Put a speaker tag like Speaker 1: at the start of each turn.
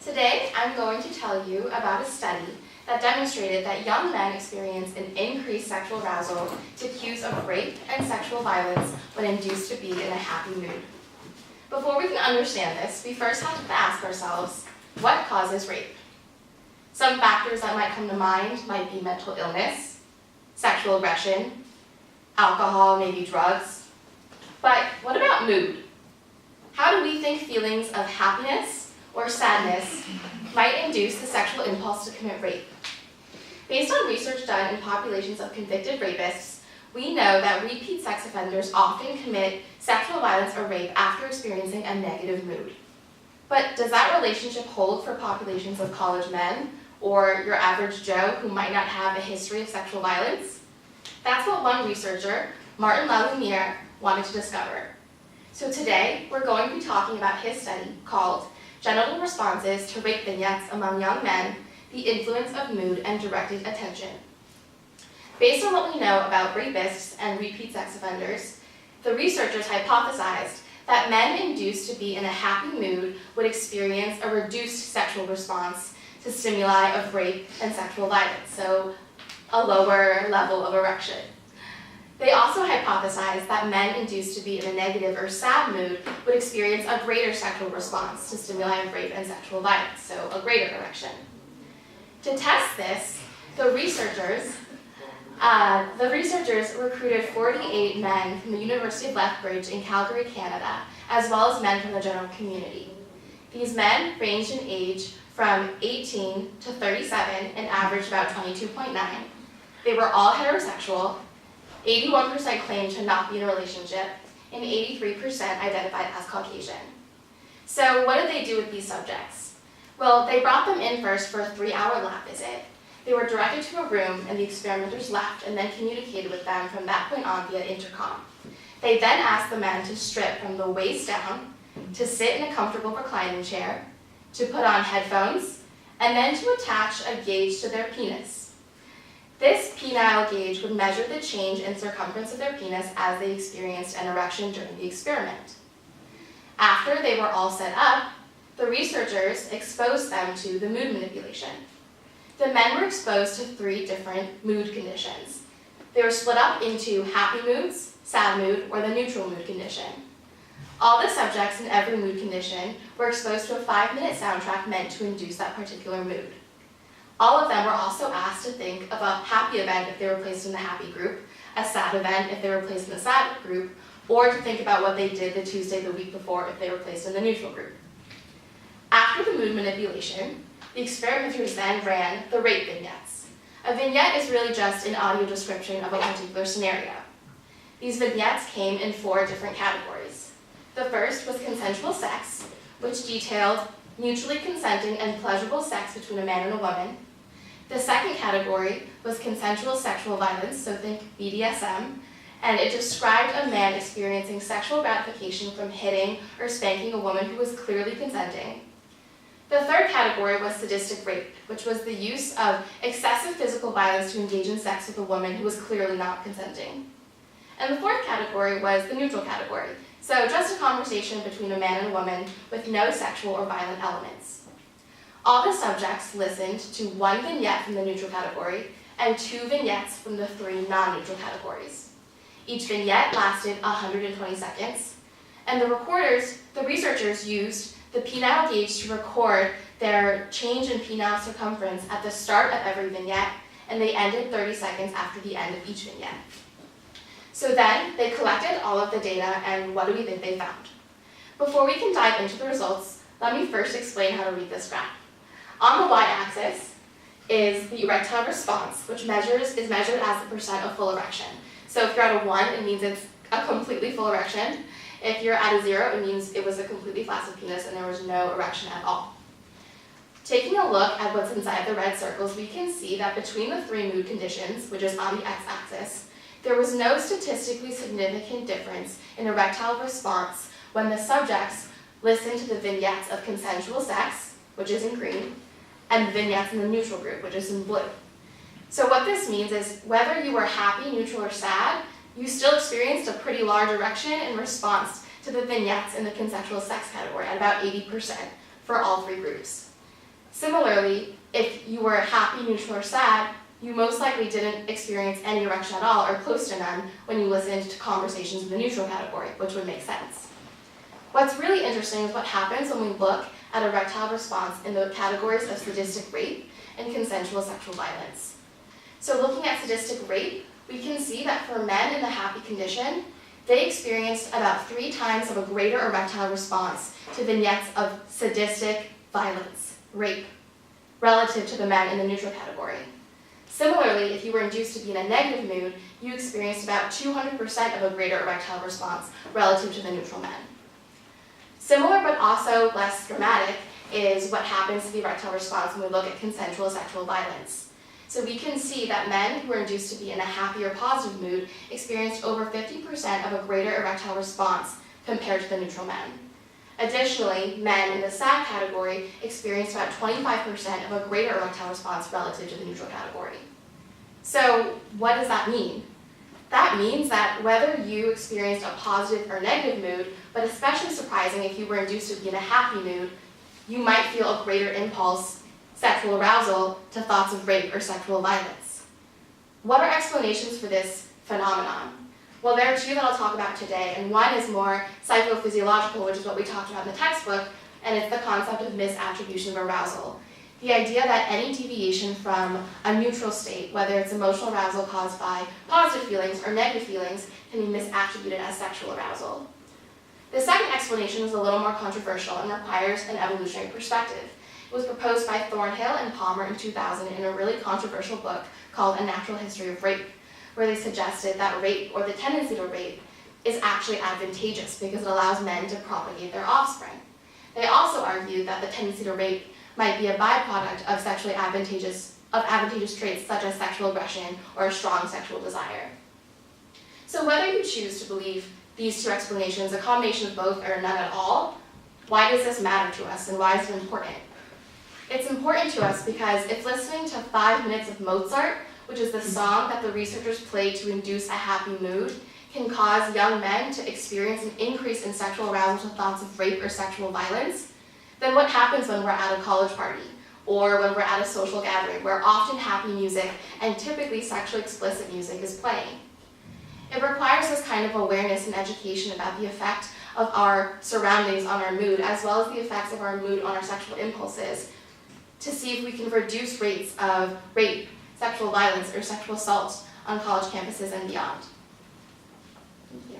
Speaker 1: Today, I'm going to tell you about a study that demonstrated that young men experience an increased sexual arousal to cues of rape and sexual violence when induced to be in a happy mood. Before we can understand this, we first have to ask ourselves, what causes rape? Some factors that might come to mind might be mental illness, sexual aggression, alcohol, maybe drugs. But what about mood? How do we think feelings of happiness or sadness might induce the sexual impulse to commit rape? Based on research done in populations of convicted rapists, we know that repeat sex offenders often commit sexual violence or rape after experiencing a negative mood. But does that relationship hold for populations of college men or your average Joe who might not have a history of sexual violence? That's what one researcher, Martin Lalumiere, wanted to discover. So today, we're going to be talking about his study called Genital Responses to Rape Vignettes Among Young Men, the Influence of Mood and Directed Attention. Based on what we know about rapists and repeat sex offenders, the researchers hypothesized that men induced to be in a happy mood would experience a reduced sexual response to stimuli of rape and sexual violence, so a lower level of erection. They also hypothesized that men induced to be in a negative or sad mood would experience a greater sexual response to stimuli of rape and sexual violence, so a greater erection. To test this, the researchers recruited 48 men from the University of Lethbridge in Calgary, Canada, as well as men from the general community. These men ranged in age from 18 to 37 and averaged about 22.9. They were all heterosexual, 81% claimed to not be in a relationship, and 83% identified as Caucasian. So what did they do with these subjects? Well, they brought them in first for a 3-hour lab visit. They were directed to a room and the experimenters left and then communicated with them from that point on via intercom. They then asked the men to strip from the waist down, to sit in a comfortable reclining chair, to put on headphones, and then to attach a gauge to their penis. This penile gauge would measure the change in circumference of their penis as they experienced an erection during the experiment. After they were all set up, the researchers exposed them to the mood manipulation. The men were exposed to 3 different mood conditions. They were split up into happy moods, sad mood, or the neutral mood condition. All the subjects in every mood condition were exposed to a 5-minute soundtrack meant to induce that particular mood. All of them were also asked to think of a happy event if they were placed in the happy group, a sad event if they were placed in the sad group, or to think about what they did the Tuesday the week before if they were placed in the neutral group. After the mood manipulation, the experimenters then ran the rape vignettes. A vignette is really just an audio description of a particular scenario. These vignettes came in 4 different categories. The first was consensual sex, which detailed mutually consenting and pleasurable sex between a man and a woman. The second category was consensual sexual violence, so think BDSM, and it described a man experiencing sexual gratification from hitting or spanking a woman who was clearly consenting. The third category was sadistic rape, which was the use of excessive physical violence to engage in sex with a woman who was clearly not consenting. And the fourth category was the neutral category, so just a conversation between a man and a woman with no sexual or violent elements. All the subjects listened to 1 vignette from the neutral category and 2 vignettes from the 3 non-neutral categories. Each vignette lasted 120 seconds, and the researchers used the penile gauge to record their change in penile circumference at the start of every vignette, and they ended 30 seconds after the end of each vignette. So then, they collected all of the data, and what do we think they found? Before we can dive into the results, let me first explain how to read this graph. On the y-axis is the erectile response, which is measured as the percent of full erection. So if you're at a 1, it means it's a completely full erection. If you're at a 0, it means it was a completely flaccid penis and there was no erection at all. Taking a look at what's inside the red circles, we can see that between the 3 mood conditions, which is on the x-axis, there was no statistically significant difference in erectile response when the subjects listened to the vignettes of consensual sex, which is in green, and the vignettes in the neutral group, which is in blue. So what this means is whether you were happy, neutral, or sad, you still experienced a pretty large erection in response to the vignettes in the consensual sex category at about 80% for all 3 groups. Similarly, if you were happy, neutral, or sad, you most likely didn't experience any erection at all or close to none when you listened to conversations in the neutral category, which would make sense. What's really interesting is what happens when we look at erectile response in the categories of sadistic rape and consensual sexual violence. So looking at sadistic rape, we can see that for men in the happy condition, they experienced about 3 times of a greater erectile response to vignettes of sadistic violence, rape, relative to the men in the neutral category. Similarly, if you were induced to be in a negative mood, you experienced about 200% of a greater erectile response relative to the neutral men. Similar but also less dramatic is what happens to the erectile response when we look at consensual sexual violence. So we can see that men who were induced to be in a happy or positive mood experienced over 50% of a greater erectile response compared to the neutral men. Additionally, men in the sad category experienced about 25% of a greater erectile response relative to the neutral category. So what does that mean? That means that whether you experienced a positive or negative mood, but especially surprising if you were induced to be in a happy mood, you might feel a greater impulse, sexual arousal, to thoughts of rape or sexual violence. What are explanations for this phenomenon? Well, there are 2 that I'll talk about today, and one is more psychophysiological, which is what we talked about in the textbook, and it's the concept of misattribution of arousal. The idea that any deviation from a neutral state, whether it's emotional arousal caused by positive feelings or negative feelings, can be misattributed as sexual arousal. The second explanation is a little more controversial and requires an evolutionary perspective. It was proposed by Thornhill and Palmer in 2000 in a really controversial book called A Natural History of Rape, where they suggested that rape, or the tendency to rape, is actually advantageous because it allows men to propagate their offspring. They also argued that the tendency to rape might be a byproduct of sexually advantageous traits such as sexual aggression or a strong sexual desire. So whether you choose to believe these 2 explanations, a combination of both or none at all, why does this matter to us and why is it important? It's important to us because if listening to 5 minutes of Mozart, which is the song that the researchers played to induce a happy mood, can cause young men to experience an increase in sexual arousal to thoughts of rape or sexual violence, then what happens when we're at a college party or when we're at a social gathering where often happy music and typically sexually explicit music is playing? It requires this kind of awareness and education about the effect of our surroundings on our mood, as well as the effects of our mood on our sexual impulses, to see if we can reduce rates of rape, sexual violence, or sexual assault on college campuses and beyond. Thank you.